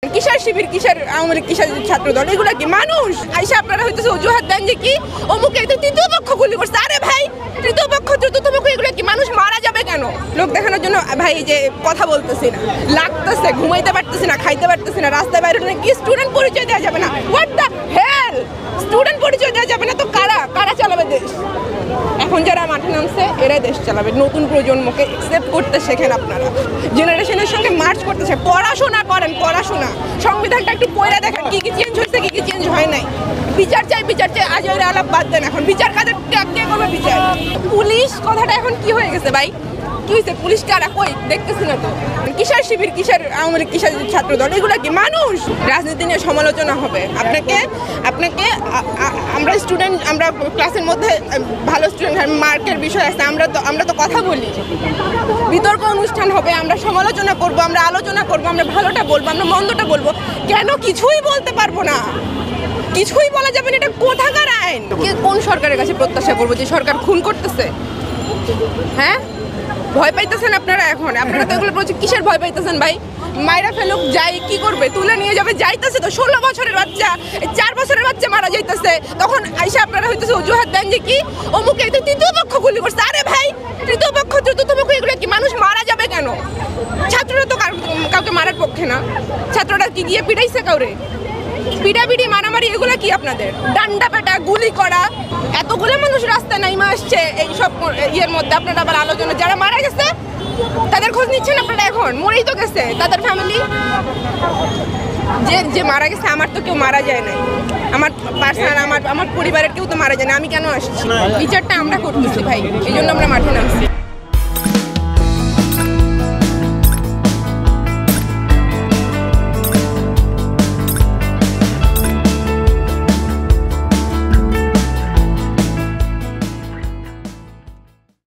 কিসের শিবির, কিসের আওয়ামী লীগ, কিসের ছাত্রদল, এগুলা কি মানুষ? আইসা আপনারা হইতেছে অজুহাত দেন যে কি অমুকে তৃতীয় পক্ষ গুলি করছে। আরে ভাই, তৃতীয় পক্ষ চতুর্থ পক্ষ এগুলো কি? মানুষ মারা যাবে কেন? লোক দেখানোর জন্য ভাই যে কথা বলতেছি না, লাগতেছে, ঘুমাইতে পারতেছি না, খাইতে পারতেছি না, রাস্তায় বাইরে কি স্টুডেন্ট পরিচয় দেওয়া যাবে না? হোয়াট দ্য হেল, স্টুডেন্ট পরিচয় দেওয়া যাবে না তো কারা চালাবে দেশ? এখন যারা মাঠে নামছে এরাই দেশ চালাবে। নতুন প্রজন্মকে অ্যাকসেপ্ট করতে শেখেন আপনারা, জেনারেশনের সঙ্গে মার্চ করতেছে। পড়াশোনা করেন, পড়াশোনা, সংবিধানটা একটু পড়ে দেখেন কি কি চেঞ্জ হয়েছে, কি কি চেঞ্জ হয় নাই। বিচার চাই, আজ ওই আলাপ বাদ দেন। এখন বিচার কাদের কে করবে বিচার? পুলিশ কথাটা এখন কি হয়ে গেছে ভাই? কি হয়েছে? পুলিশ কারা? কই দেখতেছি না তো। কিসের শিবির, কিসের আওয়ামী লীগ, কিসের ছাত্রদল, এগুলো কি মানুষ? রাজনীতি নিয়ে সমালোচনা হবে। আপনাকে আমরা স্টুডেন্ট, আমরা ক্লাসের মধ্যে ভালো স্টুডেন্ট, মার্কের বিষয় আছে, আমরা তো কথা বলি, বিতর্ক অনুষ্ঠান হবে, আমরা সমালোচনা করব, আমরা আলোচনা করব, আমরা ভালোটা বলবো, আমরা মন্দটা বলবো। কেন কিছুই বলতে পারবো না? কিছুই বলা যাবে না। এটা কোথাকার আইন? কোন সরকারের কাছে প্রত্যাশা করবো যে সরকার খুন করতেছে? হ্যাঁ, ভয় পাইতেছেন আপনারা? এখন আপনারা তো এগুলো কিসের ভয় পাইতেছেন ভাই? মায়েরা ফেলুক, যাই কি করবে? তুলে নিয়ে যাবে, যাইতেছে তো। 16 বছরের বাচ্চা, 4 বছরের বাচ্চা মারা যাইতেছে, তখন আইসা আপনারা হইতেছে অজুহাত দেন যে কি অমুকে তৃতীয় পক্ষ গুলি করছে। আরে ভাই, তৃতীয় পক্ষ চতুর্থ পক্ষ এগুলো কি? মানুষ মারা যাবে কেন? ছাত্ররা তো কাউকে মারার পক্ষে না। ছাত্ররা কি গিয়ে পিটাইছে কাউরে? পিটাপিটি, মারামারি, এগুলো কি আপনাদের? ডান্ডা পেটা, গুলি করা, এতগুলো মানুষ রাস্তায় নাইমা আসছে এই সব ইয়ের মধ্যে। আপনারা আবার আলোচনা, যারা মারা গেছে তাদের খোঁজ নিচ্ছেন আপনারা? এখন মরেই তো গেছে তাদের ফ্যামিলি। যে মারা গেছে, আমার তো কেউ মারা যায় নাই, আমার পার্সোনাল, আমার পরিবারের কেউ তো মারা যায় না। আমি কেন আসছি? বিচারটা আমরা করতেছি ভাই, এই জন্য আমরা মাঠে নামছি।